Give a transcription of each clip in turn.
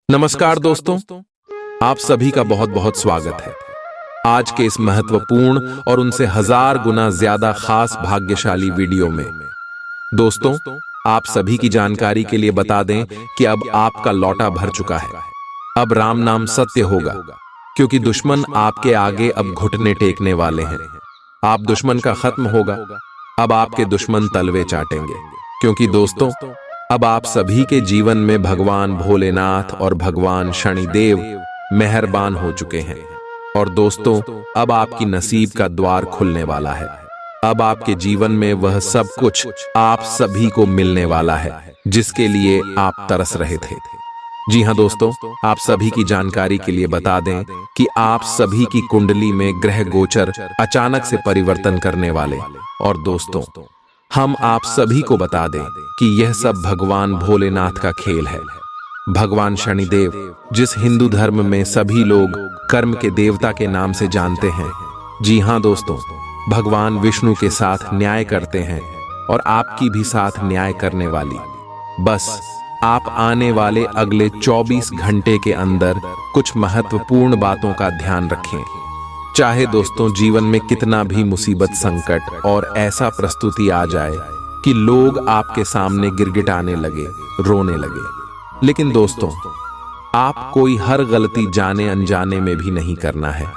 नमस्कार दोस्तों, आप सभी का बहुत बहुत स्वागत है। आज के इस महत्वपूर्ण और उनसे हजार गुना ज्यादा खास भाग्यशाली वीडियो में दोस्तों, आप सभी की जानकारी के लिए बता दें कि अब आपका लौटा भर चुका है। अब राम नाम सत्य होगा, क्योंकि दुश्मन आपके आगे अब घुटने टेकने वाले हैं। आप दुश्मन का खत्म होगा, अब आपके दुश्मन तलवे चाटेंगे, क्योंकि दोस्तों अब आप सभी के जीवन में भगवान भोलेनाथ और भगवान शनिदेव मेहरबान हो चुके हैं। और दोस्तों अब आपकी नसीब का द्वार खुलने वाला है। अब आपके जीवन में वह सब कुछ आप सभी को मिलने वाला है जिसके लिए आप तरस रहे थे। जी हां दोस्तों, आप सभी की जानकारी के लिए बता दें कि आप सभी की कुंडली में ग्रह गोचर अचानक से परिवर्तन करने वाले। और दोस्तों हम आप सभी को बता दें कि यह सब भगवान भोलेनाथ का खेल है। भगवान शनिदेव, जिस हिंदू धर्म में सभी लोग कर्म के देवता के नाम से जानते हैं, जी हां दोस्तों, भगवान विष्णु के साथ न्याय करते हैं और आपकी भी साथ न्याय करने वाली। बस आप आने वाले अगले 24 घंटे के अंदर कुछ महत्वपूर्ण बातों का ध्यान रखें। चाहे दोस्तों जीवन में कितना भी मुसीबत, संकट और ऐसा प्रस्तुति आ जाए कि लोग आपके सामने गिड़गिड़ाने लगे, रोने लगे, लेकिन दोस्तों आप कोई हर गलती जाने अनजाने में भी नहीं करना है।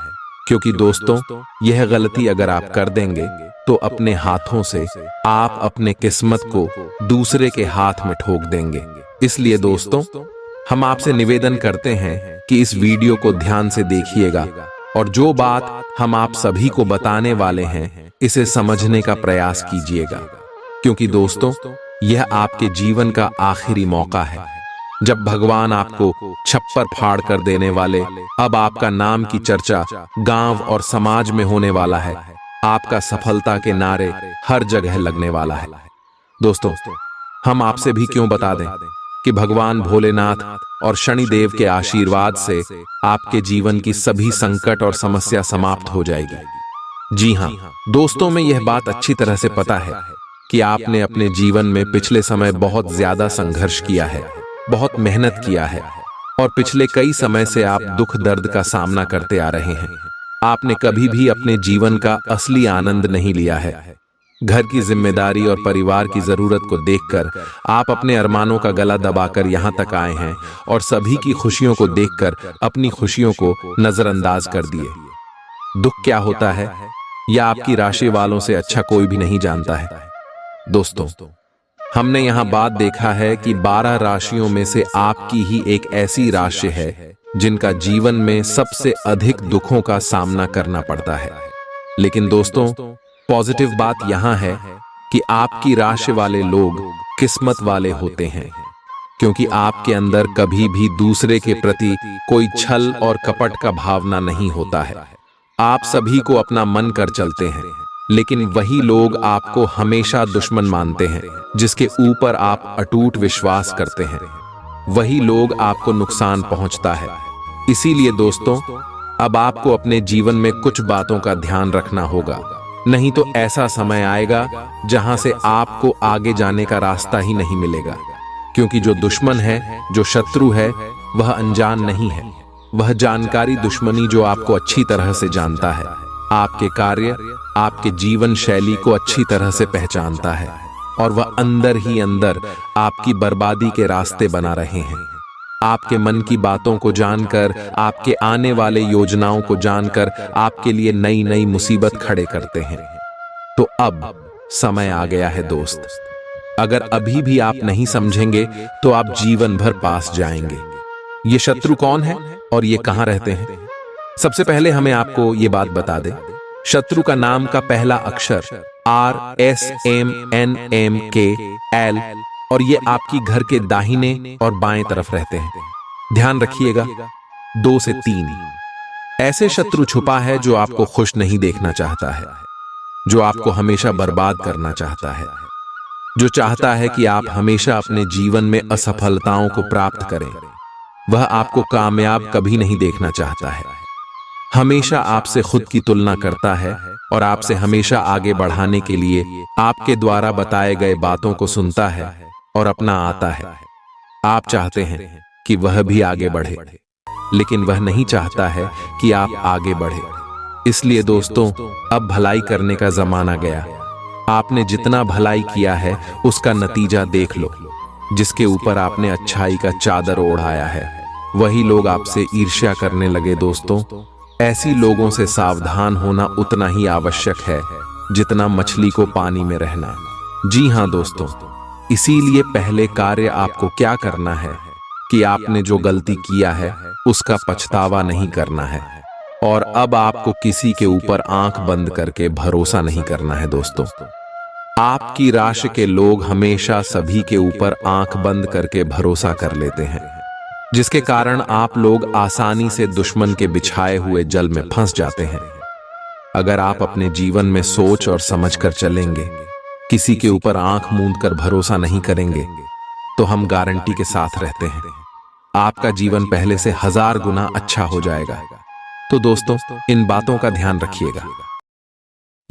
क्योंकि दोस्तों यह गलती अगर आप कर देंगे तो अपने हाथों से आप अपने किस्मत को दूसरे के हाथ में ठोक देंगे। इसलिए दोस्तों हम आपसे निवेदन करते हैं कि इस वीडियो को ध्यान से देखिएगा और जो बात हम आप सभी को बताने वाले हैं इसे समझने का प्रयास कीजिएगा। क्योंकि दोस्तों यह आपके जीवन का आखिरी मौका है जब भगवान आपको छप्पर फाड़ कर देने वाले। अब आपका नाम की चर्चा गांव और समाज में होने वाला है। आपका सफलता के नारे हर जगह लगने वाला है। दोस्तों हम आपसे भी क्यों बता दें कि भगवान भोलेनाथ और शनिदेव के आशीर्वाद से आपके जीवन की सभी संकट और समस्या समाप्त हो जाएगी। जी हां दोस्तों, में यह बात अच्छी तरह से पता है कि आपने अपने जीवन में पिछले समय बहुत ज्यादा संघर्ष किया है, बहुत मेहनत किया है और पिछले कई समय से आप दुख दर्द का सामना करते आ रहे हैं। आपने कभी भी अपने जीवन का असली आनंद नहीं लिया है। घर की जिम्मेदारी और परिवार की जरूरत को देखकर आप अपने अरमानों का गला दबाकर यहां तक आए हैं और सभी की खुशियों को देखकर अपनी खुशियों को नजरअंदाज कर दिए। दुख क्या होता है यह आपकी राशि वालों से अच्छा कोई भी नहीं जानता है। दोस्तों हमने यहां बात देखा है कि 12 राशियों में से आपकी ही एक ऐसी राशि है जिनका जीवन में सबसे अधिक दुखों का सामना करना पड़ता है। लेकिन दोस्तों पॉजिटिव बात यहां है कि आपकी राशि वाले लोग किस्मत वाले होते हैं, क्योंकि आपके अंदर कभी भी दूसरे के प्रति कोई छल और कपट का भावना नहीं होता है। आप सभी को अपना मन कर चलते हैं, लेकिन वही लोग आपको हमेशा दुश्मन मानते हैं जिसके ऊपर आप अटूट विश्वास करते हैं। वही लोग आपको नुकसान पहुंचता है। इसीलिए दोस्तों अब आपको अपने जीवन में कुछ बातों का ध्यान रखना होगा, नहीं तो ऐसा समय आएगा जहां से आपको आगे जाने का रास्ता ही नहीं मिलेगा। क्योंकि जो दुश्मन है, जो शत्रु है, वह अनजान नहीं है। वह जानकारी दुश्मनी जो आपको अच्छी तरह से जानता है, आपके कार्य, आपके जीवन शैली को अच्छी तरह से पहचानता है और वह अंदर ही अंदर आपकी बर्बादी के रास्ते बना रहे हैं। आपके मन की बातों को जानकर, आपके आने वाले योजनाओं को जानकर आपके लिए नई नई मुसीबत खड़े करते हैं। तो अब समय आ गया है दोस्त, अगर अभी भी आप नहीं समझेंगे तो आप जीवन भर पास जाएंगे। ये शत्रु कौन है और ये कहां रहते हैं? सबसे पहले हमें आपको ये बात बता दें, शत्रु का नाम का पहला अक्षर RSMNMKL और ये आपकी घर के दाहिने और बाएं तरफ रहते हैं। ध्यान रखिएगा 2 से 3 ऐसे शत्रु छुपा है जो आपको खुश नहीं देखना चाहता है, जो आपको हमेशा बर्बाद करना चाहता है, जो चाहता है कि आप हमेशा अपने जीवन में असफलताओं को प्राप्त करें। वह आपको कामयाब कभी नहीं देखना चाहता है, हमेशा आपसे खुद की तुलना करता है और आपसे हमेशा आगे बढ़ाने के लिए आपके द्वारा बताए गए बातों को सुनता है और अपना आता है। आप चाहते हैं कि वह भी आगे बढ़े, लेकिन वह नहीं चाहता है कि आप आगे बढ़े। इसलिए दोस्तों, अब भलाई करने का जमाना गया। आपने जितना भलाई किया है उसका नतीजा देख लो। जिसके ऊपर आपने अच्छाई का चादर ओढ़ाया है, वही लोग आपसे ईर्ष्या करने लगे। दोस्तों, ऐसी लोगों से सावधान होना उतना ही आवश्यक है जितना मछली को पानी में रहना। जी हां दोस्तों, इसीलिए पहले कार्य आपको क्या करना है कि आपने जो गलती किया है उसका पछतावा नहीं करना है, और अब आपको किसी के ऊपर आंख बंद करके भरोसा नहीं करना है। दोस्तों, आपकी राशि के लोग हमेशा सभी के ऊपर आंख बंद करके भरोसा कर लेते हैं, जिसके कारण आप लोग आसानी से दुश्मन के बिछाए हुए जल में फंस जाते हैं। अगर आप अपने जीवन में सोच और समझ कर चलेंगे, किसी के ऊपर आंख मूंद कर भरोसा नहीं करेंगे, तो हम गारंटी के साथ रहते हैं आपका जीवन पहले से 1000 गुना अच्छा हो जाएगा। तो दोस्तों, इन बातों का ध्यान रखिएगा।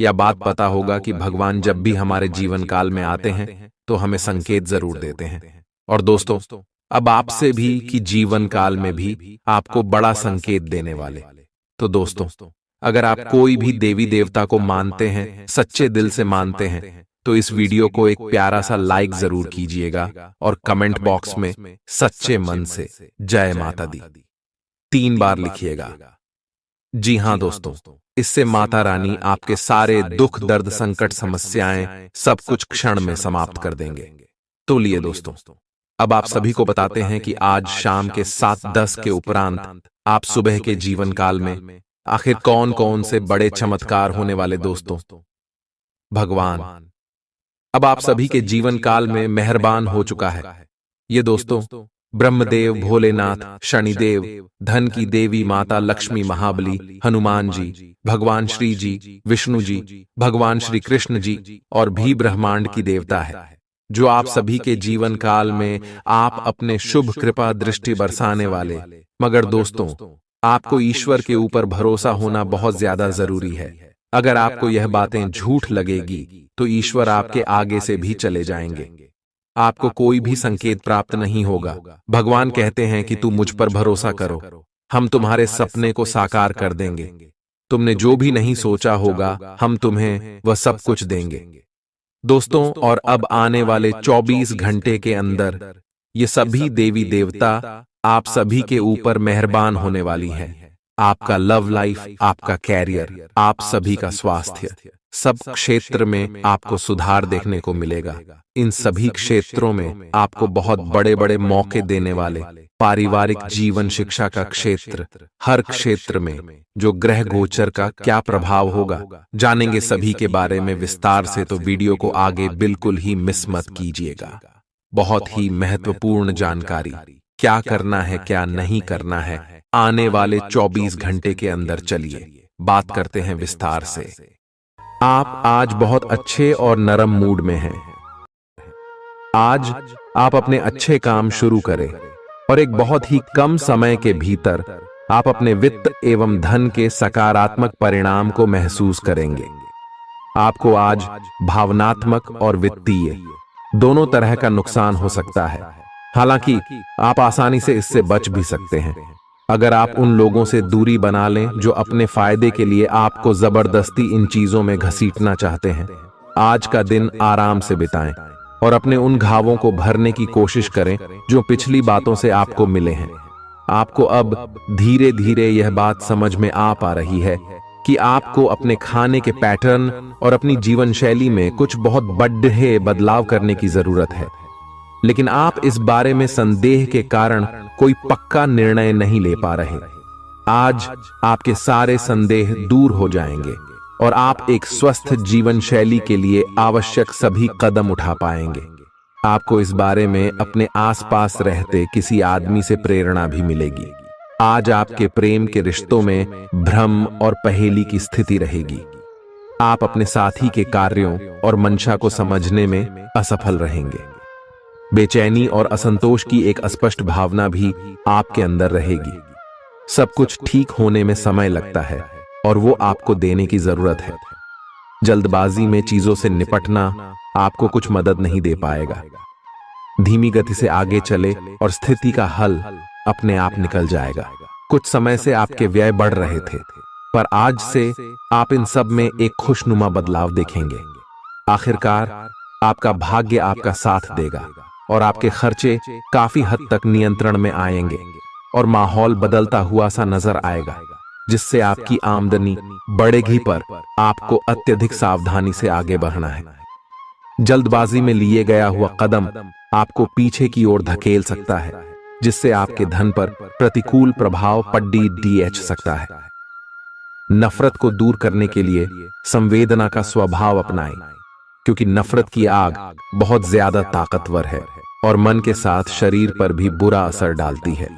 यह बात पता होगा कि भगवान जब भी हमारे जीवन काल में आते हैं तो हमें संकेत जरूर देते हैं। और दोस्तों, अब आपसे भी कि जीवन काल में भी आपको बड़ा संकेत देने वाले। तो दोस्तों, अगर आप कोई भी देवी देवता को मानते हैं, सच्चे दिल से मानते हैं, तो इस वीडियो को एक प्यारा सा लाइक जरूर कीजिएगा और कमेंट बॉक्स में सच्चे मन से जय माता दी 3 बार लिखिएगा। जी हां दोस्तों, इससे माता रानी आपके सारे दुख दर्द संकट समस्याएं सब कुछ क्षण में समाप्त कर देंगे। तो लिए दोस्तों, अब आप सभी को बताते हैं कि आज शाम के 7:10 के उपरांत आप सुबह के जीवन काल में आखिर कौन कौन से बड़े चमत्कार होने वाले। दोस्तों, भगवान अब आप सभी के जीवन काल में मेहरबान हो चुका है। ये दोस्तों, ब्रह्मदेव, भोलेनाथ, शनिदेव, धन की देवी माता लक्ष्मी, महाबली, हनुमान जी, भगवान श्री जी, विष्णु जी, भगवान श्री कृष्ण जी और भी ब्रह्मांड की देवता है, जो आप सभी के जीवन काल में आप अपने शुभ कृपा दृष्टि बरसाने वाले। मगर दोस्तों, आपको ईश्वर के ऊपर भरोसा होना बहुत ज्यादा जरूरी है। अगर आपको यह बातें झूठ लगेगी तो ईश्वर आपके आगे से भी चले जाएंगे, आपको कोई भी संकेत प्राप्त नहीं होगा। भगवान कहते हैं कि तू मुझ पर भरोसा करो, हम तुम्हारे सपने को साकार कर देंगे। तुमने जो भी नहीं सोचा होगा, हम तुम्हें वह सब कुछ देंगे। दोस्तों, और अब आने वाले 24 घंटे के अंदर ये सभी देवी देवता आप सभी के ऊपर मेहरबान होने वाली है। आपका लव लाइफ, आपका कैरियर, आप सभी का स्वास्थ्य, सब क्षेत्र में आपको सुधार देखने को मिलेगा। इन सभी क्षेत्रों में आपको बहुत बड़े बड़े मौके देने वाले पारिवारिक जीवन, शिक्षा का क्षेत्र, हर क्षेत्र में जो ग्रह गोचर का क्या प्रभाव होगा, जानेंगे सभी के बारे में विस्तार से। तो वीडियो को आगे बिल्कुल ही मिस मत कीजिएगा। बहुत ही महत्वपूर्ण जानकारी, क्या करना है क्या नहीं करना है, आने वाले 24 घंटे के अंदर चलिए बात करते हैं विस्तार से। आप आज बहुत अच्छे और नरम मूड में हैं। आज आप अपने अच्छे काम शुरू करें और एक बहुत ही कम समय के भीतर आप अपने वित्त एवं धन के सकारात्मक परिणाम को महसूस करेंगे। आपको आज भावनात्मक और वित्तीय दोनों तरह का नुकसान हो सकता है। हालांकि आप आसानी से इससे बच भी सकते हैं अगर आप उन लोगों से दूरी बना लें जो अपने फायदे के लिए आपको जबरदस्ती इन चीजों में घसीटना चाहते हैं। आज का दिन आराम से बिताएं और अपने उन घावों को भरने की कोशिश करें जो पिछली बातों से आपको मिले हैं। आपको अब धीरे धीरे यह बात समझ में आ पा रही है कि आपको अपने खाने के पैटर्न और अपनी जीवन शैली में कुछ बहुत बड़े बदलाव करने की जरूरत है, लेकिन आप इस बारे में संदेह के कारण कोई पक्का निर्णय नहीं ले पा रहे। आज आपके सारे संदेह दूर हो जाएंगे और आप एक स्वस्थ जीवन शैली के लिए आवश्यक सभी कदम उठा पाएंगे। आपको इस बारे में अपने आसपास रहते किसी आदमी से प्रेरणा भी मिलेगी। आज आपके प्रेम के रिश्तों में भ्रम और पहेली की स्थिति रहेगी। आप अपने साथी के कार्यों और मंशा को समझने में असफल रहेंगे। बेचैनी और असंतोष की एक अस्पष्ट भावना भी आपके अंदर रहेगी। सब कुछ ठीक होने में समय लगता है और वो आपको देने की जरूरत है। जल्दबाजी में चीजों से निपटना आपको कुछ मदद नहीं दे पाएगा। धीमी गति से आगे चले और स्थिति का हल अपने आप निकल जाएगा। कुछ समय से आपके व्यय बढ़ रहे थे, पर आज से आप इन सब में एक खुशनुमा बदलाव देखेंगे। आखिरकार आपका भाग्य आपका साथ देगा और आपके खर्चे काफी हद तक नियंत्रण में आएंगे और माहौल बदलता हुआ सा नजर आएगा, जिससे आपकी आमदनी बढ़ेगी, पर आपको अत्यधिक सावधानी से आगे बढ़ना है। जल्दबाजी में लिए गया हुआ कदम आपको पीछे की ओर धकेल सकता है, जिससे आपके धन पर प्रतिकूल प्रभाव पड़ सकता है। नफरत को दूर करने के लिए संवेदना का स्वभाव अपनाएं, क्योंकि नफरत की आग बहुत ज्यादा ताकतवर है और मन के साथ शरीर पर भी बुरा असर डालती है।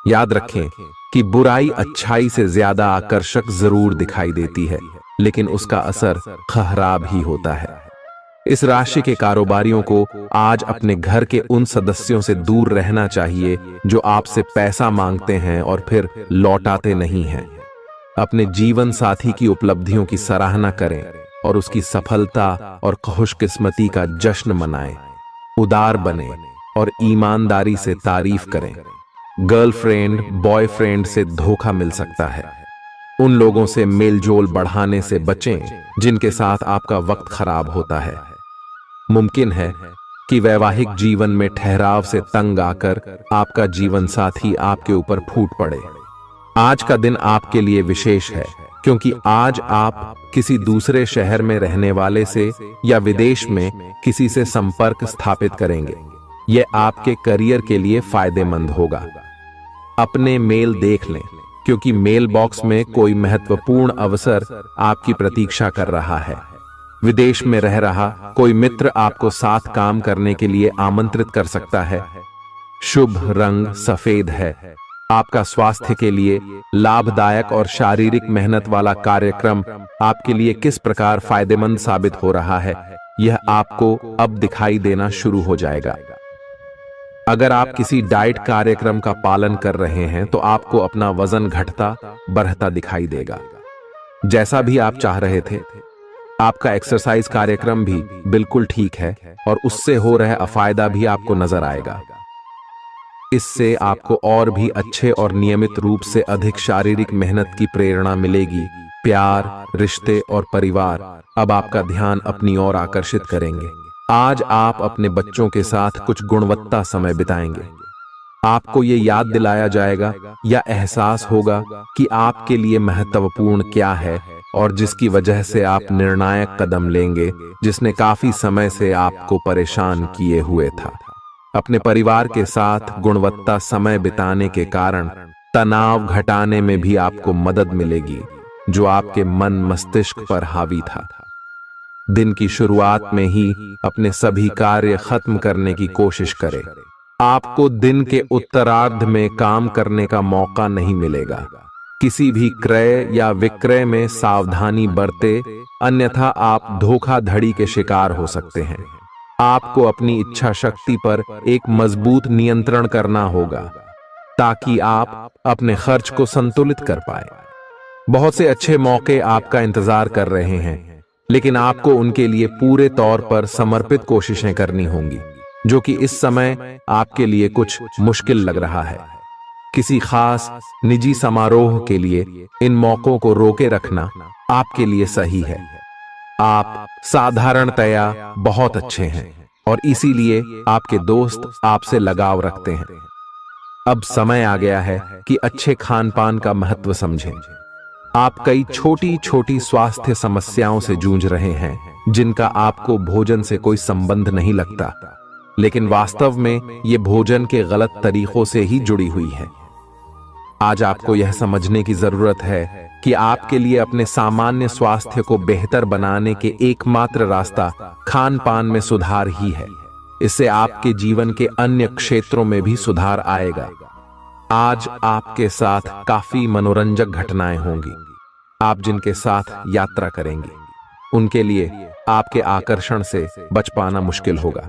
याद रखें कि बुराई अच्छाई से ज्यादा आकर्षक जरूर दिखाई देती है, लेकिन उसका असर खराब ही होता है। इस राशि के कारोबारियों को आज अपने घर के उन सदस्यों से दूर रहना चाहिए जो आपसे पैसा मांगते हैं और फिर लौटाते नहीं हैं। अपने जीवन साथी की उपलब्धियों की सराहना करें और उसकी सफलता और खुशकिस्मती का जश्न मनाएं। उदार बने और ईमानदारी से तारीफ करें। गर्लफ्रेंड बॉयफ्रेंड से धोखा मिल सकता है। उन लोगों से मेलजोल बढ़ाने से बचें जिनके साथ आपका वक्त खराब होता है। मुमकिन है कि वैवाहिक जीवन में ठहराव से तंग आकर आपका जीवन साथी आपके ऊपर फूट पड़े। आज का दिन आपके लिए विशेष है, क्योंकि आज आप किसी दूसरे शहर में रहने वाले से या विदेश में किसी से संपर्क स्थापित करेंगे। यह आपके करियर के लिए फायदेमंद होगा। अपने मेल देख लें, क्योंकि मेल बॉक्स में कोई महत्वपूर्ण अवसर आपकी प्रतीक्षा कर रहा है। विदेश में रह रहा कोई मित्र आपको साथ काम करने के लिए आमंत्रित कर सकता है। शुभ रंग सफेद है। आपका स्वास्थ्य के लिए लाभदायक और शारीरिक मेहनत वाला कार्यक्रम आपके लिए किस प्रकार फायदेमंद साबित हो रहा है, यह आपको अब दिखाई देना शुरू हो जाएगा। अगर आप किसी डाइट कार्यक्रम का पालन कर रहे हैं तो आपको अपना वजन घटता बढ़ता दिखाई देगा, जैसा भी आप चाह रहे थे। आपका एक्सरसाइज कार्यक्रम भी बिल्कुल ठीक है और उससे हो रहा अफायदा भी आपको नजर आएगा। इससे आपको और भी अच्छे और नियमित रूप से अधिक शारीरिक मेहनत की प्रेरणा मिलेगी। प्यार, रिश्ते और परिवार अब आपका ध्यान अपनी ओर आकर्षित करेंगे। आज आप अपने बच्चों के साथ कुछ गुणवत्ता समय बिताएंगे। आपको ये याद दिलाया जाएगा या एहसास होगा कि आपके लिए महत्वपूर्ण क्या है और जिसकी वजह से आप निर्णायक कदम लेंगे, जिसने काफी समय से आपको परेशान किए हुए था। अपने परिवार के साथ गुणवत्ता समय बिताने के कारण तनाव घटाने में भी आपको मदद मिलेगी, जो आपके मन मस्तिष्क पर हावी था। दिन की शुरुआत में ही अपने सभी कार्य खत्म करने की कोशिश करें। आपको दिन के उत्तरार्ध में काम करने का मौका नहीं मिलेगा। किसी भी क्रय या विक्रय में सावधानी बरते, अन्यथा आप धोखाधड़ी के शिकार हो सकते हैं। आपको अपनी इच्छा शक्ति पर एक मजबूत नियंत्रण करना होगा ताकि आप अपने खर्च को संतुलित कर पाए। बहुत से अच्छे मौके आपका इंतजार कर रहे हैं, लेकिन आपको उनके लिए पूरे तौर पर समर्पित कोशिशें करनी होंगी, जो कि इस समय आपके लिए कुछ मुश्किल लग रहा है। किसी खास निजी समारोह के लिए इन मौकों को रोके रखना आपके लिए सही है। आप साधारणतया बहुत अच्छे हैं और इसीलिए आपके दोस्त आपसे लगाव रखते हैं। अब समय आ गया है कि अच्छे खान पान का महत्व समझें। आप कई छोटी छोटी स्वास्थ्य समस्याओं से जूझ रहे हैं, जिनका आपको भोजन से कोई संबंध नहीं लगता, लेकिन वास्तव में ये भोजन के गलत तरीकों से ही जुड़ी हुई है। आज आपको यह समझने की जरूरत है कि आपके लिए अपने सामान्य स्वास्थ्य को बेहतर बनाने के एकमात्र रास्ता खान पान में सुधार ही है। इससे आपके जीवन के अन्य क्षेत्रों में भी सुधार आएगा। आज आपके साथ काफी मनोरंजक घटनाएं होंगी। आप जिनके साथ यात्रा करेंगे, उनके लिए आपके आकर्षण से बच पाना मुश्किल होगा।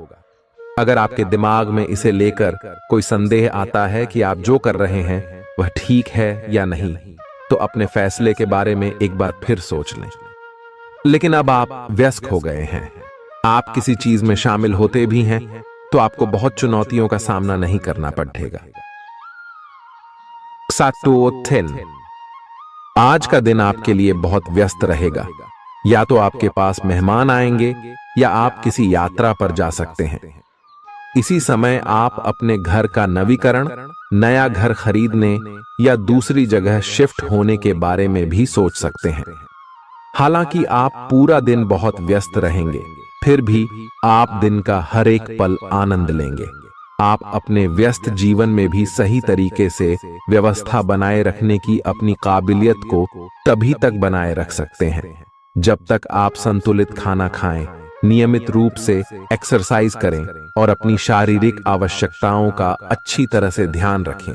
अगर आपके दिमाग में इसे लेकर कोई संदेह आता है कि आप जो कर रहे हैं वह ठीक है या नहीं, तो अपने फैसले के बारे में एक बार फिर सोच लें। लेकिन अब आप व्यस्त हो गए हैं, आप किसी चीज में शामिल होते भी हैं तो आपको बहुत चुनौतियों का सामना नहीं करना पड़ेगा। Xatuothin, आज का दिन आपके लिए बहुत व्यस्त रहेगा। या तो आपके पास मेहमान आएंगे या आप किसी यात्रा पर जा सकते हैं। इसी समय आप अपने घर का नवीकरण, नया घर खरीदने या दूसरी जगह शिफ्ट होने के बारे में भी सोच सकते हैं। हालांकि आप पूरा दिन बहुत व्यस्त रहेंगे, फिर भी आप दिन का हर एक पल आनंद लेंगे। आप अपने व्यस्त जीवन में भी सही तरीके से व्यवस्था बनाए रखने की अपनी काबिलियत को तभी तक बनाए रख सकते हैं जब तक आप संतुलित खाना खाएं, नियमित रूप से एक्सरसाइज करें और अपनी शारीरिक आवश्यकताओं का अच्छी तरह से ध्यान रखें।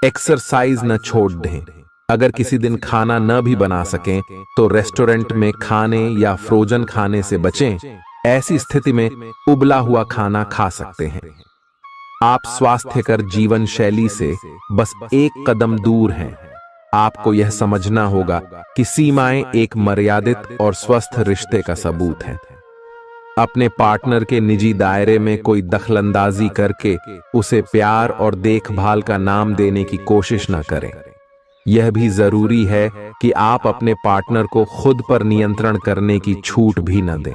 एक्सरसाइज न छोड़ दें। अगर किसी दिन खाना न भी बना सकें तो रेस्टोरेंट में खाने या फ्रोजन खाने से बचें। ऐसी स्थिति में उबला हुआ खाना खा सकते हैं। आप स्वास्थ्यकर जीवन शैली से बस एक कदम दूर हैं। आपको यह समझना होगा कि सीमाएं एक मर्यादित और स्वस्थ रिश्ते का सबूत हैं। अपने पार्टनर के निजी दायरे में कोई दखलंदाजी करके उसे प्यार और देखभाल का नाम देने की कोशिश न करें। यह भी जरूरी है कि आप अपने पार्टनर को खुद पर नियंत्रण करने की छूट भी न दें,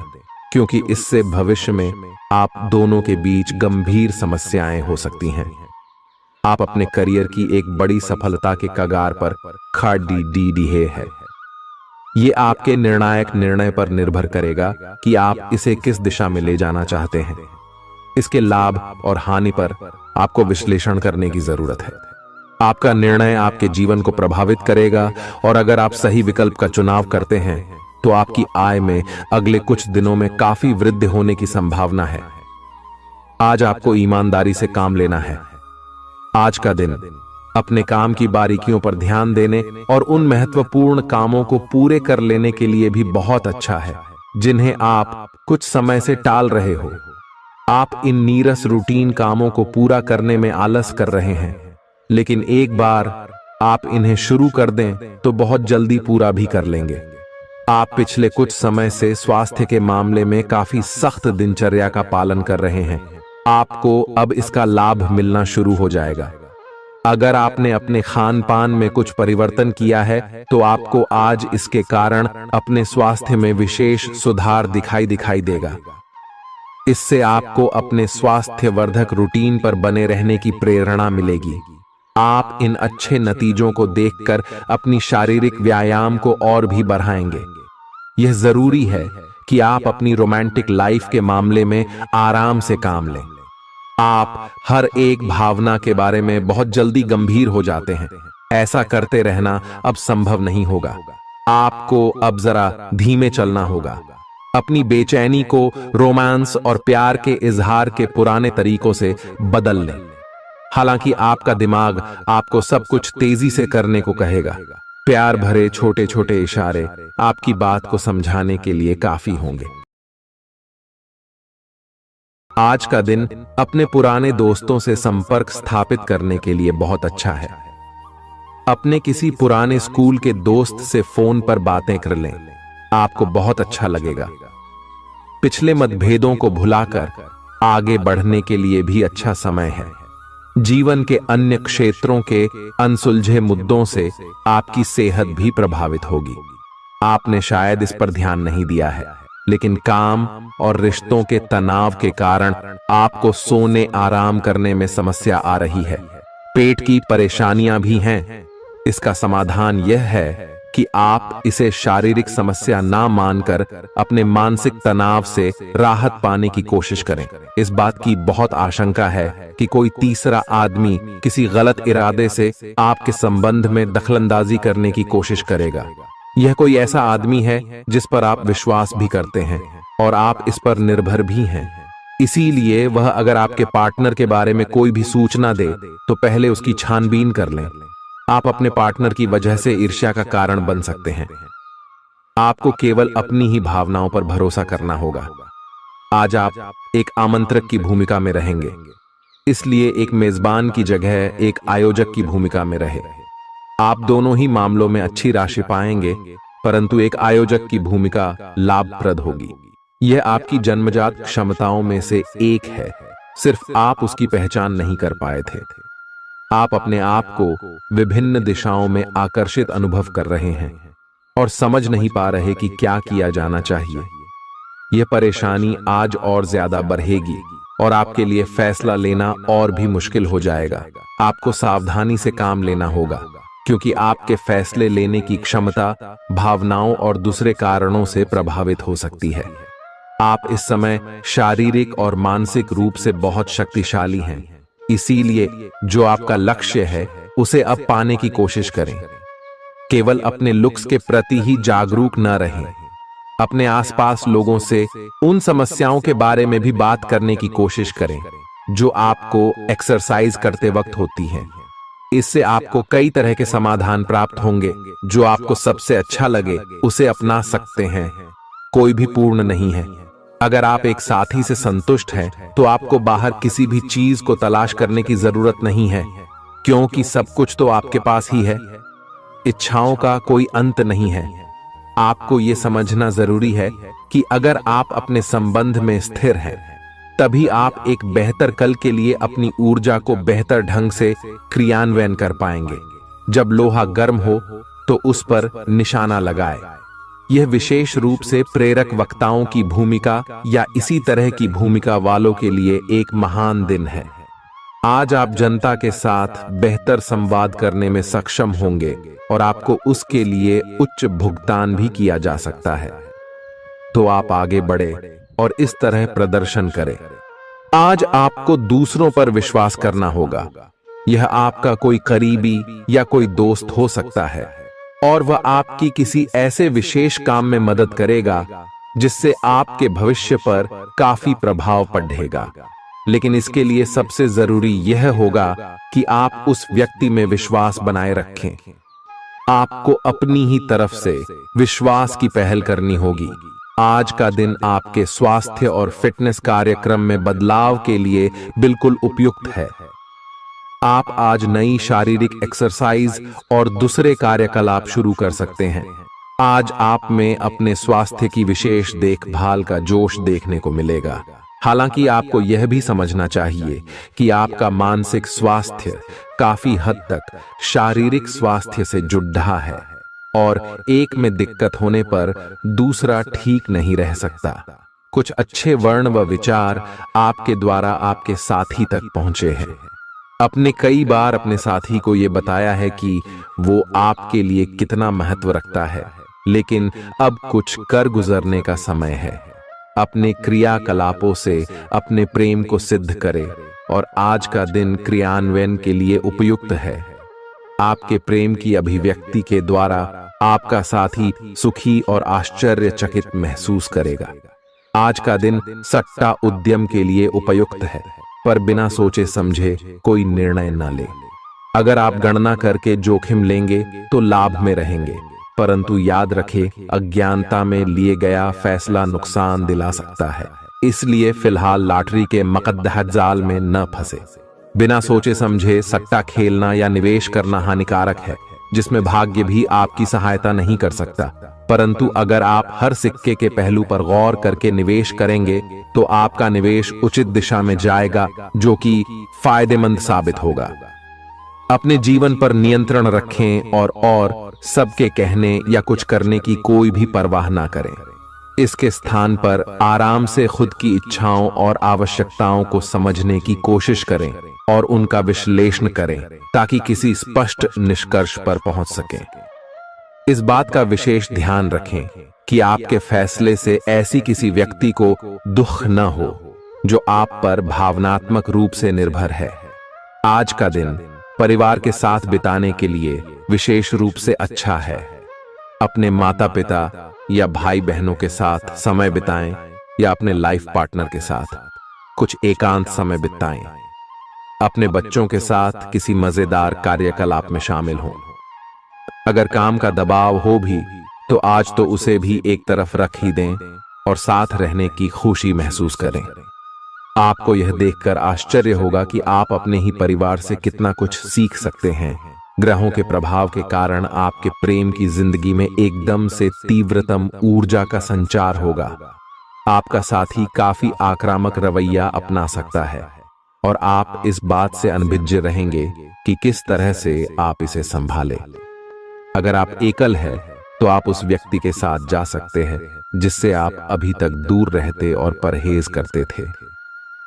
क्योंकि इससे भविष्य में आप दोनों के बीच गंभीर समस्याएं हो सकती हैं। आप अपने करियर की एक बड़ी सफलता के कगार पर खड़ी है। ये आपके निर्णायक निर्णय पर निर्भर करेगा कि आप इसे किस दिशा में ले जाना चाहते हैं। इसके लाभ और हानि पर आपको विश्लेषण करने की जरूरत है। आपका निर्णय आपके जीवन को प्रभावित करेगा और अगर आप सही विकल्प का चुनाव करते हैं तो आपकी आय में अगले कुछ दिनों में काफी वृद्धि होने की संभावना है। आज आपको ईमानदारी से काम लेना है। आज का दिन अपने काम की बारीकियों पर ध्यान देने और उन महत्वपूर्ण कामों को पूरे कर लेने के लिए भी बहुत अच्छा है जिन्हें आप कुछ समय से टाल रहे हो। आप इन नीरस रूटीन कामों को पूरा करने में आलस कर रहे हैं, लेकिन एक बार आप इन्हें शुरू कर दें तो बहुत जल्दी पूरा भी कर लेंगे। आप पिछले कुछ समय से स्वास्थ्य के मामले में काफी सख्त दिनचर्या का पालन कर रहे हैं। आपको अब इसका लाभ मिलना शुरू हो जाएगा। अगर आपने अपने खान पान में कुछ परिवर्तन किया है तो आपको आज इसके कारण अपने स्वास्थ्य में विशेष सुधार दिखाई देगा। इससे आपको अपने स्वास्थ्यवर्धक रूटीन पर बने रहने की प्रेरणा मिलेगी। आप इन अच्छे नतीजों को देखकर अपनी शारीरिक व्यायाम को और भी बढ़ाएंगे। यह जरूरी है कि आप अपनी रोमांटिक लाइफ के मामले में आराम से काम लें। आप हर एक भावना के बारे में बहुत जल्दी गंभीर हो जाते हैं। ऐसा करते रहना अब संभव नहीं होगा। आपको अब जरा धीमे चलना होगा। अपनी बेचैनी को रोमांस और प्यार के इजहार के पुराने तरीकों से बदल लें। हालांकि आपका दिमाग आपको सब कुछ तेजी से करने को कहेगा। प्यार भरे छोटे छोटे इशारे आपकी बात को समझाने के लिए काफी होंगे। आज का दिन अपने पुराने दोस्तों से संपर्क स्थापित करने के लिए बहुत अच्छा है। अपने किसी पुराने स्कूल के दोस्त से फोन पर बातें कर लें, आपको बहुत अच्छा लगेगा। पिछले मतभेदों को भुलाकर आगे बढ़ने के लिए भी अच्छा समय है। जीवन के अन्य क्षेत्रों के अनसुलझे मुद्दों से आपकी सेहत भी प्रभावित होगी। आपने शायद इस पर ध्यान नहीं दिया है, लेकिन काम और रिश्तों के तनाव के कारण आपको सोने आराम करने में समस्या आ रही है। पेट की परेशानियां भी हैं। इसका समाधान यह है कि आप इसे शारीरिक समस्या ना मानकर अपने मानसिक तनाव से राहत पाने की कोशिश करें। इस बात की बहुत आशंका है कि कोई तीसरा आदमी किसी गलत इरादे से आपके संबंध में दखलंदाजी करने की कोशिश करेगा। यह कोई ऐसा आदमी है जिस पर आप विश्वास भी करते हैं और आप इस पर निर्भर भी हैं। इसीलिए वह अगर आपके पार्टनर के बारे में कोई भी सूचना दे तो पहले उसकी छानबीन कर लें। आप अपने पार्टनर की वजह से ईर्ष्या का कारण बन सकते हैं। आपको केवल अपनी ही भावनाओं पर भरोसा करना होगा। आज आप एक आमंत्रक की भूमिका में रहेंगे, इसलिए एक मेजबान की जगह एक आयोजक की भूमिका में रहे। आप दोनों ही मामलों में अच्छी राशि पाएंगे, परंतु एक आयोजक की भूमिका लाभप्रद होगी। यह आपकी जन्मजात क्षमताओं में से एक है। सिर्फ आप उसकी पहचान नहीं कर पाए थे। आप अपने आप को विभिन्न दिशाओं में आकर्षित अनुभव कर रहे हैं और समझ नहीं पा रहे कि क्या किया जाना चाहिए। यह परेशानी आज और ज्यादा बढ़ेगी और आपके लिए फैसला लेना और भी मुश्किल हो जाएगा। आपको सावधानी से काम लेना होगा, क्योंकि आपके फैसले लेने की क्षमता भावनाओं और दूसरे कारणों से प्रभावित हो सकती है। आप इस समय शारीरिक और मानसिक रूप से बहुत शक्तिशाली हैं। इसीलिए जो आपका लक्ष्य है उसे अब पाने की कोशिश करें। केवल अपने लुक्स के प्रति ही जागरूक न रहें। अपने आसपास लोगों से उन समस्याओं के बारे में भी बात करने की कोशिश करें जो आपको एक्सरसाइज करते वक्त होती हैं। इससे आपको कई तरह के समाधान प्राप्त होंगे। जो आपको सबसे अच्छा लगे उसे अपना सकते हैं। कोई भी पूर्ण नहीं है। अगर आप एक साथी से संतुष्ट हैं तो आपको बाहर किसी भी चीज को तलाश करने की जरूरत नहीं है, क्योंकि सब कुछ तो आपके पास ही है। इच्छाओं का कोई अंत नहीं है। आपको यह समझना जरूरी है कि अगर आप अपने संबंध में स्थिर हैं, तभी आप एक बेहतर कल के लिए अपनी ऊर्जा को बेहतर ढंग से क्रियान्वयन कर पाएंगे। जब लोहा गर्म हो तो उस पर निशाना लगाए। यह विशेष रूप से प्रेरक वक्ताओं की भूमिका या इसी तरह की भूमिका वालों के लिए एक महान दिन है। आज आप जनता के साथ बेहतर संवाद करने में सक्षम होंगे और आपको उसके लिए उच्च भुगतान भी किया जा सकता है। तो आप आगे बढ़े और इस तरह प्रदर्शन करें। आज आपको दूसरों पर विश्वास करना होगा। यह आपका कोई करीबी या कोई दोस्त हो सकता है और वह आपकी किसी ऐसे विशेष काम में मदद करेगा जिससे आपके भविष्य पर काफी प्रभाव पड़ेगा। लेकिन इसके लिए सबसे जरूरी यह होगा कि आप उस व्यक्ति में विश्वास बनाए रखें। आपको अपनी ही तरफ से विश्वास की पहल करनी होगी। आज का दिन आपके स्वास्थ्य और फिटनेस कार्यक्रम में बदलाव के लिए बिल्कुल उपयुक्त है। आप आज नई शारीरिक एक्सरसाइज और दूसरे कार्यकलाप शुरू कर सकते हैं। आज आप में अपने स्वास्थ्य की विशेष देखभाल का जोश देखने को मिलेगा। हालांकि आपको यह भी समझना चाहिए कि आपका मानसिक स्वास्थ्य काफी हद तक शारीरिक स्वास्थ्य से जुड़ा है और एक में दिक्कत होने पर दूसरा ठीक नहीं रह सकता। कुछ अच्छे वर्ण व विचार आपके द्वारा आपके साथी तक पहुंचे हैं। अपने कई बार अपने साथी को यह बताया है कि वो आपके लिए कितना महत्व रखता है, लेकिन अब कुछ कर गुजरने का समय है। अपने क्रियाकलापों से अपने प्रेम को सिद्ध करें और आज का दिन क्रियान्वयन के लिए उपयुक्त है। आपके प्रेम की अभिव्यक्ति के द्वारा आपका साथी सुखी और आश्चर्यचकित महसूस करेगा। आज का दिन सट्टा उद्यम के लिए उपयुक्त है, पर बिना सोचे समझे कोई निर्णय न ले। अगर आप गणना करके जोखिम लेंगे तो लाभ में रहेंगे, परंतु याद रखें, अज्ञानता में लिए गया फैसला नुकसान दिला सकता है। इसलिए फिलहाल लॉटरी के मकद्दह जाल में न फंसे। बिना सोचे समझे सट्टा खेलना या निवेश करना हानिकारक है, जिसमें भाग्य भी आपकी सहायता नहीं कर सकता। परंतु अगर आप हर सिक्के के पहलू पर गौर करके निवेश करेंगे तो आपका निवेश उचित दिशा में जाएगा, जो कि फायदेमंद साबित होगा। अपने जीवन पर नियंत्रण रखें और सबके कहने या कुछ करने की कोई भी परवाह ना करें। इसके स्थान पर आराम से खुद की इच्छाओं और आवश्यकताओं को समझने की कोशिश करें और उनका विश्लेषण करें, ताकि किसी स्पष्ट निष्कर्ष पर पहुंच सकें। इस बात का विशेष ध्यान रखें कि आपके फैसले से ऐसी किसी व्यक्ति को दुख न हो जो आप पर भावनात्मक रूप से निर्भर है। आज का दिन परिवार के साथ बिताने के लिए विशेष रूप से अच्छा है। अपने माता पिता या भाई बहनों के साथ समय बिताएं या अपने लाइफ पार्टनर के साथ कुछ एकांत समय बिताएं। अपने बच्चों के साथ किसी मजेदार कार्यकलाप में शामिल हों। अगर काम का दबाव हो भी तो आज तो उसे भी एक तरफ रख ही दें और साथ रहने की खुशी महसूस करें। आपको यह देखकर आश्चर्य होगा कि आप अपने ही परिवार से कितना कुछ सीख सकते हैं। ग्रहों के प्रभाव के कारण आपके प्रेम की जिंदगी में एकदम से तीव्रतम ऊर्जा का संचार होगा। आपका साथी काफी आक्रामक रवैया अपना सकता है और आप इस बात से अनभिज्ञ रहेंगे कि किस तरह से आप इसे संभालें। अगर आप एकल है तो आप उस व्यक्ति के साथ जा सकते हैं जिससे आप अभी तक दूर रहते और परहेज करते थे।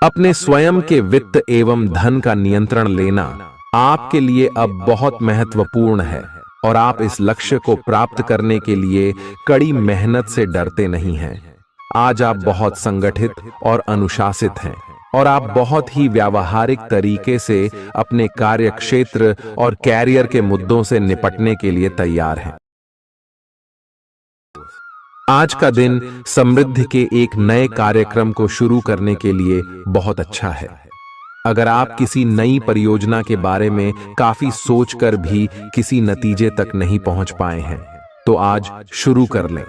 अपने स्वयं के वित्त एवं धन का नियंत्रण लेना आपके लिए अब बहुत महत्वपूर्ण है और आप इस लक्ष्य को प्राप्त करने के लिए कड़ी मेहनत से डरते नहीं हैं। आज आप बहुत संगठित और अनुशासित हैं और आप बहुत ही व्यावहारिक तरीके से अपने कार्यक्षेत्र और कैरियर के मुद्दों से निपटने के लिए तैयार हैं। आज का दिन समृद्धि के एक नए कार्यक्रम को शुरू करने के लिए बहुत अच्छा है। अगर आप किसी नई परियोजना के बारे में काफी सोचकर भी किसी नतीजे तक नहीं पहुंच पाए हैं, तो आज शुरू कर लें।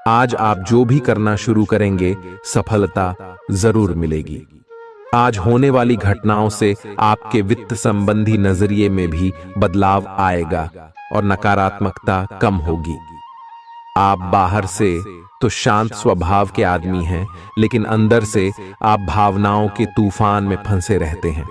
आज आप जो भी करना शुरू करेंगे, सफलता जरूर मिलेगी। आज होने वाली घटनाओं से आपके वित्त संबंधी नजरिए में भी बदलाव आएगा और नकारात्मकता कम होगी। आप बाहर से तो शांत स्वभाव के आदमी हैं, लेकिन अंदर से आप भावनाओं के तूफान में फंसे रहते हैं।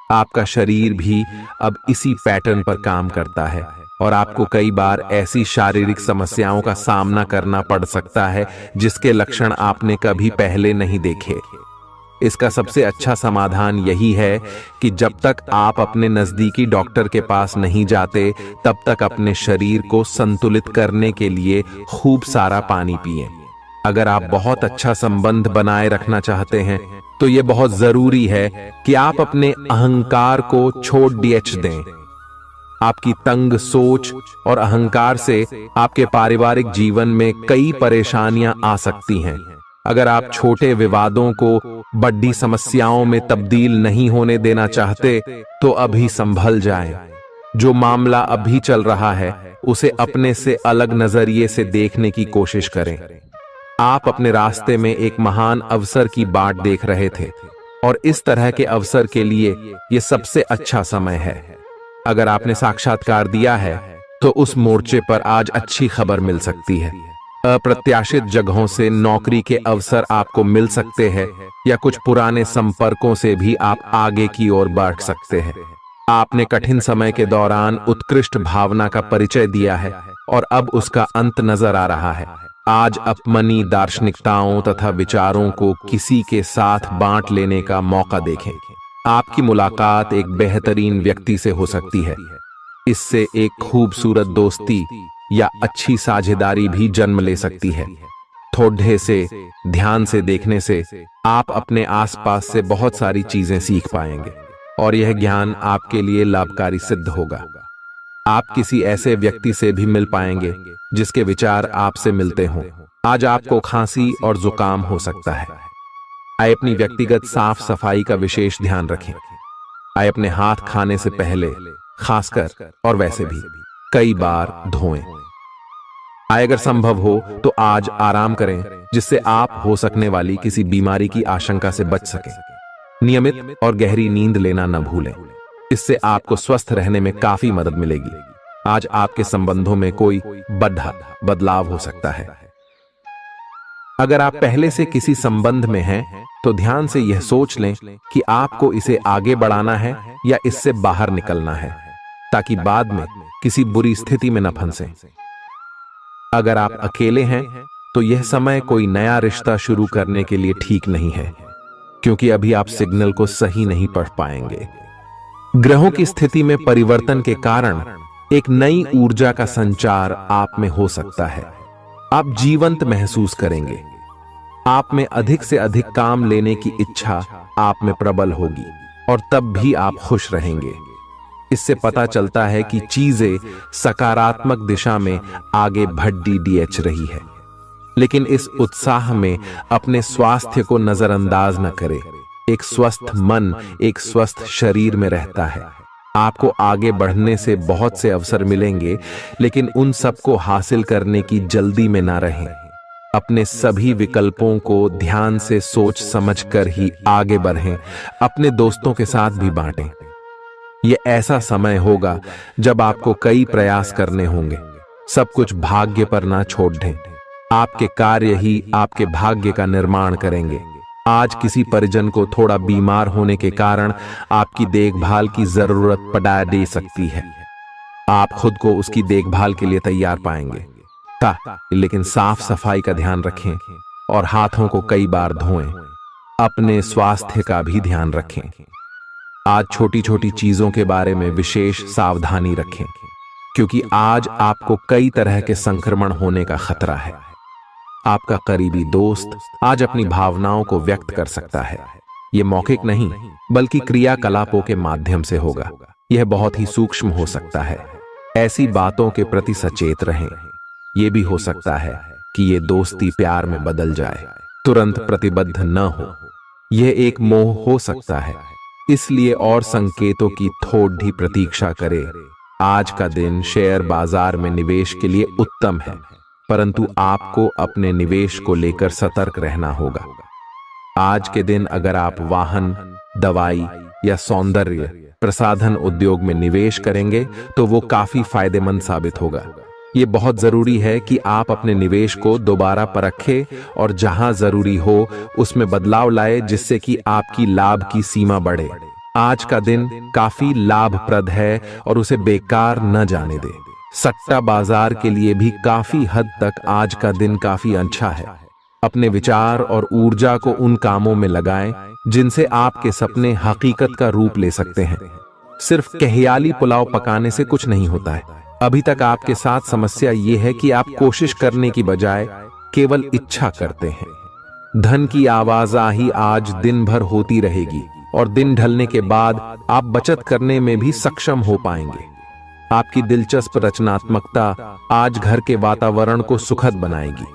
आपका शरीर भी अब इसी पैटर्न पर काम करता है और आपको कई बार ऐसी शारीरिक समस्याओं का सामना करना पड़ सकता है जिसके लक्षण आपने कभी पहले नहीं देखे। इसका सबसे अच्छा समाधान यही है कि जब तक आप अपने नजदीकी डॉक्टर के पास नहीं जाते, तब तक अपने शरीर को संतुलित करने के लिए खूब सारा पानी पिएं। अगर आप बहुत अच्छा संबंध बनाए रखना चाहते हैं, तो यह बहुत जरूरी है कि आप अपने अहंकार को छोड़ दें। आपकी तंग सोच और अहंकार से आपके पारिवारिक जीवन में कई परेशानियां आ सकती हैं। अगर आप छोटे विवादों को बड़ी समस्याओं में तब्दील नहीं होने देना चाहते, तो अभी संभल जाएं। जो मामला अभी चल रहा है, उसे अपने से अलग नजरिए से देखने की कोशिश करें। आप अपने रास्ते में एक महान अवसर की बाट देख रहे थे और इस तरह के अवसर के लिए यह सबसे अच्छा समय है। अगर आपने साक्षात्कार दिया है, तो उस मोर्चे पर आज अच्छी खबर मिल सकती है। अप्रत्याशित जगहों से नौकरी के अवसर आपको मिल सकते हैं या कुछ पुराने संपर्कों से भी आप आगे की ओर बढ़ सकते हैं। आपने कठिन समय के दौरान उत्कृष्ट भावना का परिचय दिया है और अब उसका अंत नजर आ रहा है। आज अपनी दार्शनिकताओं तथा विचारों को किसी के साथ बांट लेने का मौका देखें। आपकी मुलाकात एक बेहतरीन व्यक्ति से हो सकती है। इससे एक खूबसूरत दोस्ती या अच्छी साझेदारी भी जन्म ले सकती है। थोड़े से ध्यान से देखने से आप अपने आसपास से बहुत सारी चीजें सीख पाएंगे और यह ज्ञान आपके लिए लाभकारी सिद्ध होगा। आप किसी ऐसे व्यक्ति से भी मिल पाएंगे जिसके विचार आपसे मिलते हों। आज आपको खांसी और जुकाम हो सकता है। आइए अपनी व्यक्तिगत साफ सफाई का विशेष ध्यान रखें। आइए अपने हाथ खाने से पहले, खासकर और वैसे भी, कई बार धोएं। आइए अगर संभव हो तो आज आराम करें, जिससे आप हो सकने वाली किसी बीमारी की आशंका से बच सकें। नियमित और गहरी नींद लेना न भूलें। इससे आपको स्वस्थ रहने में काफी मदद मिलेगी। आज आपके संबंधों में कोई बड़ा बदलाव हो सकता है। अगर आप पहले से किसी संबंध में हैं, तो ध्यान से यह सोच लें कि आपको इसे आगे बढ़ाना है या इससे बाहर निकलना है, ताकि बाद में किसी बुरी स्थिति में न फंसें। अगर आप अकेले हैं, तो यह समय कोई नया रिश्ता शुरू करने के लिए ठीक नहीं है, क्योंकि अभी आप सिग्नल को सही नहीं पढ़ पाएंगे। ग्रहों की स्थिति में परिवर्तन के कारण एक नई ऊर्जा का संचार आप में हो सकता है। आप जीवंत महसूस करेंगे। आप में अधिक से अधिक काम लेने की इच्छा आप में प्रबल होगी और तब भी आप खुश रहेंगे। इससे पता चलता है कि चीजें सकारात्मक दिशा में आगे बढ़ रही है। लेकिन इस उत्साह में अपने स्वास्थ्य को नजरअंदाज न करें। एक स्वस्थ मन एक स्वस्थ शरीर में रहता है। आपको आगे बढ़ने से बहुत से अवसर मिलेंगे, लेकिन उन सब को हासिल करने की जल्दी में ना रहें। अपने सभी विकल्पों को ध्यान से सोच समझकर ही आगे बढ़ें। अपने दोस्तों के साथ भी बांटें। यह ऐसा समय होगा जब आपको कई प्रयास करने होंगे। सब कुछ भाग्य पर ना छोड़ दें। आपके कार्य ही आपके भाग्य का निर्माण करेंगे। आज किसी परिजन को थोड़ा बीमार होने के कारण आपकी देखभाल की जरूरत पड़ा दे सकती है। आप खुद को उसकी देखभाल के लिए तैयार पाएंगे। लेकिन साफ सफाई का ध्यान रखें और हाथों को कई बार धोएं। अपने स्वास्थ्य का भी ध्यान रखें। आज छोटी छोटी चीजों के बारे में विशेष सावधानी रखें, क्योंकि आज आपको कई तरह के संक्रमण होने का खतरा है। आपका करीबी दोस्त आज अपनी भावनाओं को व्यक्त कर सकता है। यह मौखिक नहीं, बल्कि क्रियाकलापों के माध्यम से होगा। यह बहुत ही सूक्ष्म हो सकता है। ऐसी बातों के प्रति सचेत रहें। यह भी हो सकता है कि यह दोस्ती प्यार में बदल जाए। तुरंत प्रतिबद्ध न हो, यह एक मोह हो सकता है, इसलिए और संकेतों की थोड़ी ढी प्रतीक्षा करें। आज का दिन शेयर बाजार में निवेश के लिए उत्तम है, परंतु आपको अपने निवेश को लेकर सतर्क रहना होगा। आज के दिन अगर आप वाहन, दवाई या सौंदर्य प्रसाधन उद्योग में निवेश करेंगे तो वो काफी फायदेमंद साबित होगा। ये बहुत जरूरी है कि आप अपने निवेश को दोबारा परखें और जहां जरूरी हो उसमें बदलाव लाए, जिससे कि आपकी लाभ की सीमा बढ़े। आज का दिन काफी लाभप्रद है और उसे बेकार न जाने दें। सट्टा बाजार के लिए भी काफी हद तक आज का दिन काफी अच्छा है। अपने विचार और ऊर्जा को उन कामों में लगाएं जिनसे आपके सपने हकीकत का रूप ले सकते हैं। सिर्फ कहियाली पुलाव पकाने से कुछ नहीं होता है। अभी तक आपके साथ समस्या यह है कि आप कोशिश करने की बजाय केवल इच्छा करते हैं। धन की आवाजाही आज दिन भर होती रहेगी और दिन ढलने के बाद आप बचत करने में भी सक्षम हो पाएंगे। आपकी दिलचस्प रचनात्मकता आज घर के वातावरण को सुखद बनाएगी।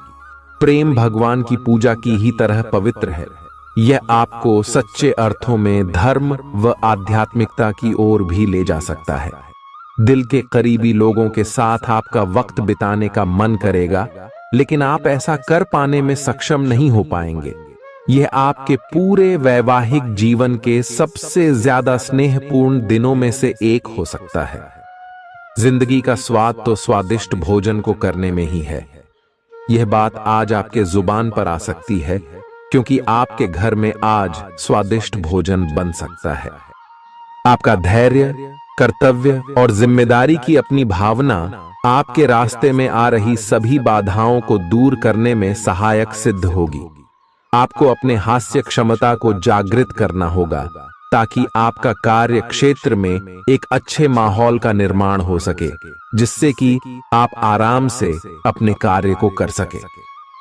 प्रेम भगवान की पूजा की ही तरह पवित्र है। यह आपको सच्चे अर्थों में धर्म व आध्यात्मिकता की ओर भी ले जा सकता है। दिल के करीबी लोगों के साथ आपका वक्त बिताने का मन करेगा, लेकिन आप ऐसा कर पाने में सक्षम नहीं हो पाएंगे। यह आपके पूरे वैवाहिक जीवन के सबसे ज्यादा स्नेहपूर्ण दिनों में से एक हो सकता है। जिंदगी का स्वाद तो स्वादिष्ट भोजन को करने में ही है। यह बात आज आपके जुबान पर आ सकती है, क्योंकि आपके घर में आज स्वादिष्ट भोजन बन सकता है। आपका धैर्य, कर्तव्य और जिम्मेदारी की अपनी भावना आपके रास्ते में आ रही सभी बाधाओं को दूर करने में सहायक सिद्ध होगी। आपको अपने हास्य क्षमता को जागृत करना होगा, ताकि आपका कार्य क्षेत्र में एक अच्छे माहौल का निर्माण हो सके, जिससे कि आप आराम से अपने कार्य को कर सके।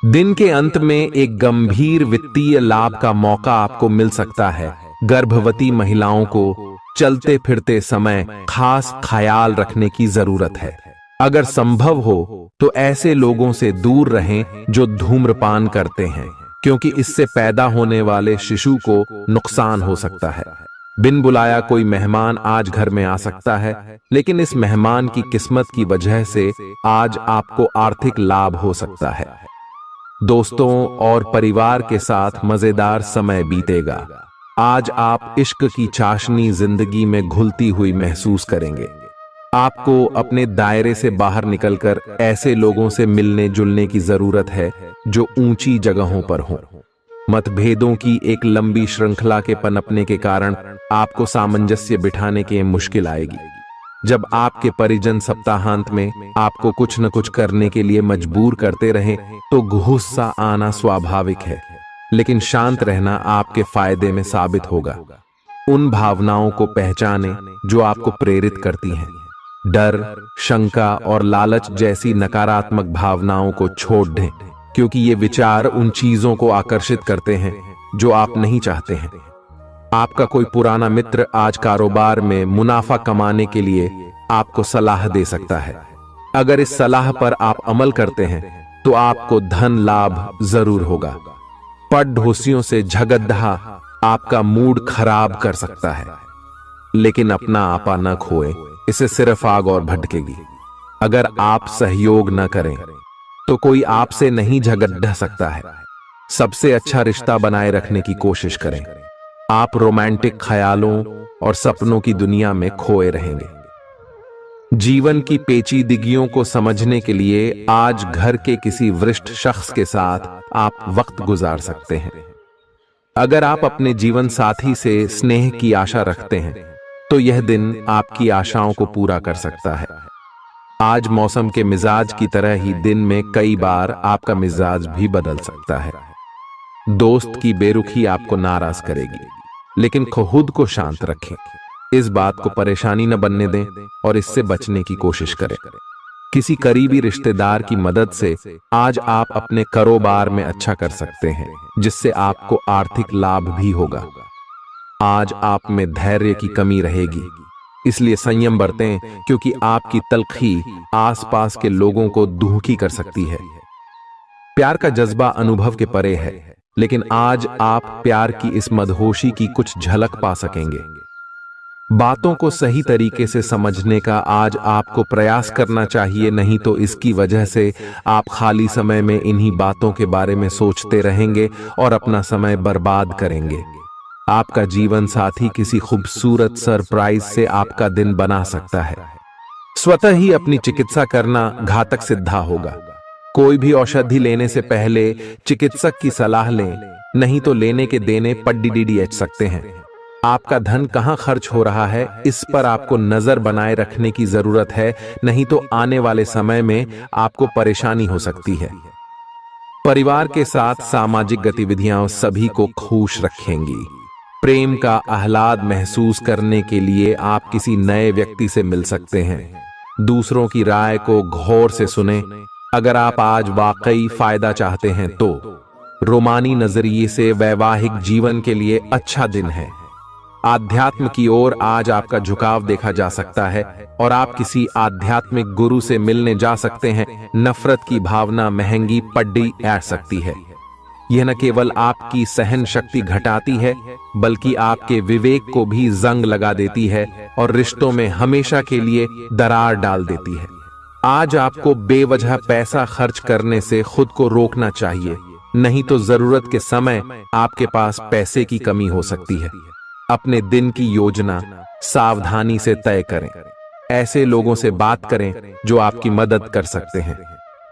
दिन के अंत में एक गंभीर वित्तीय लाभ का मौका आपको मिल सकता है। गर्भवती महिलाओं को चलते फिरते समय खास ख्याल रखने की जरूरत है। अगर संभव हो तो ऐसे लोगों से दूर रहें जो धूम्रपान करते हैं, क्योंकि इससे पैदा होने वाले शिशु को नुकसान हो सकता है। बिन बुलाया कोई मेहमान आज घर में आ सकता है, लेकिन इस मेहमान की किस्मत की वजह से आज आपको आर्थिक लाभ हो सकता है। दोस्तों और परिवार के साथ मजेदार समय बीतेगा। आज आप इश्क की चाशनी जिंदगी में घुलती हुई महसूस करेंगे। आपको अपने दायरे से बाहर निकलकर ऐसे लोगों से मिलने जुलने की जरूरत है जो ऊंची जगहों पर हों। मतभेदों की एक लंबी श्रृंखला के पनपने के कारण आपको सामंजस्य बिठाने की मुश्किल आएगी। जब आपके परिजन सप्ताहांत में आपको कुछ न कुछ करने के लिए मजबूर करते रहें, तो गुस्सा आना स्वाभाविक है, लेकिन शांत रहना आपके फायदे में साबित होगा। उन भावनाओं को पहचानें जो आपको प्रेरित करती हैं। डर, शंका और लालच जैसी नकारात्मक भावनाओं को छोड़ दें, क्योंकि ये विचार उन चीजों को आकर्षित करते हैं जो आप नहीं चाहते हैं। आपका कोई पुराना मित्र आज कारोबार में मुनाफा कमाने के लिए आपको सलाह दे सकता है। अगर इस सलाह पर आप अमल करते हैं तो आपको धन लाभ जरूर होगा। पड़ोसियों से झगड़ा आपका मूड खराब कर सकता है, लेकिन अपना आपा न खोए, इसे सिर्फ आग और भड़केगी। अगर आप सहयोग न करें तो कोई आपसे नहीं झगड़ सकता है। सबसे अच्छा रिश्ता बनाए रखने की कोशिश करें। आप रोमांटिक ख्यालों और सपनों की दुनिया में खोए रहेंगे। जीवन की पेचीदगियों को समझने के लिए आज घर के किसी वरिष्ठ शख्स के साथ आप वक्त गुजार सकते हैं। अगर आप अपने जीवन साथी से स्नेह की आशा रखते हैं तो यह दिन आपकी आशाओं को पूरा कर सकता है। आज मौसम के मिजाज की तरह ही दिन में कई बार आपका मिजाज भी बदल सकता है। दोस्त की बेरुखी आपको नाराज करेगी, लेकिन खुद को शांत रखें। इस बात को परेशानी न बनने दें और इससे बचने की कोशिश करें। किसी करीबी रिश्तेदार की मदद से आज आप अपने कारोबार में अच्छा कर सकते हैं, जिससे आपको आर्थिक लाभ भी होगा। आज आप में धैर्य की कमी रहेगी, इसलिए संयम बरतें, क्योंकि आपकी तलखी आसपास के लोगों को दुखी कर सकती है। प्यार का जज्बा अनुभव के परे है, लेकिन आज आप प्यार की इस मदहोशी की कुछ झलक पा सकेंगे। बातों को सही तरीके से समझने का आज आपको प्रयास करना चाहिए, नहीं तो इसकी वजह से आप खाली समय में इन्हीं बातों के बारे में सोचते रहेंगे और अपना समय बर्बाद करेंगे। आपका जीवन साथी किसी खूबसूरत सरप्राइज से आपका दिन बना सकता है। स्वतः ही अपनी चिकित्सा करना घातक सिद्ध होगा। कोई भी औषधि लेने से पहले चिकित्सक की सलाह लें, नहीं तो लेने के देने पड्डीडीडीएच सकते हैं। आपका धन कहां खर्च हो रहा है, इस पर आपको नजर बनाए रखने की जरूरत है, नहीं तो आने वाले समय में आपको परेशानी हो सकती है। परिवार के साथ सामाजिक गतिविधियां सभी को खुश रखेंगी। प्रेम का आह्लाद महसूस करने के लिए आप किसी नए व्यक्ति से मिल सकते हैं। दूसरों की राय को गौर से सुनें। अगर आप आज वाकई फायदा चाहते हैं तो रोमानी नजरिए से वैवाहिक जीवन के लिए अच्छा दिन है। आध्यात्म की ओर आज आपका झुकाव देखा जा सकता है और आप किसी आध्यात्मिक गुरु से मिलने जा सकते हैं। नफरत की भावना महंगी पड्डी ऐड सकती है। यह न केवल आपकी सहन शक्ति घटाती है, बल्कि आपके विवेक को भी जंग लगा देती है और रिश्तों में हमेशा के लिए दरार डाल देती है। आज आपको बेवजह पैसा खर्च करने से खुद को रोकना चाहिए, नहीं तो जरूरत के समय आपके पास पैसे की कमी हो सकती है। अपने दिन की योजना सावधानी से तय करें। ऐसे लोगों से बात करें जो आपकी मदद कर सकते हैं।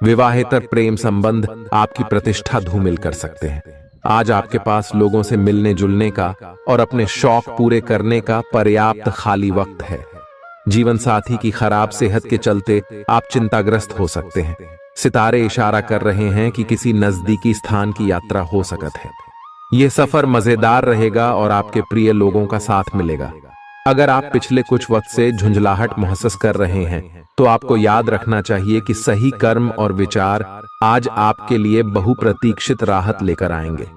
विवाहेतर प्रेम संबंध आपकी प्रतिष्ठा धूमिल कर सकते हैं। आज आपके पास लोगों से मिलने जुलने का और अपने शौक पूरे करने का पर्याप्त खाली वक्त है। जीवन साथी की खराब सेहत के चलते आप चिंताग्रस्त हो सकते हैं। सितारे इशारा कर रहे हैं कि किसी नजदीकी स्थान की यात्रा हो सकती है। यह सफर मजेदार रहेगा और आपके प्रिय लोगों का साथ मिलेगा। अगर आप पिछले कुछ वक्त से झुंझलाहट महसूस कर रहे हैं तो आपको याद रखना चाहिए कि सही कर्म और विचार आज आपके लिए बहुप्रतीक्षित राहत लेकर आएंगे।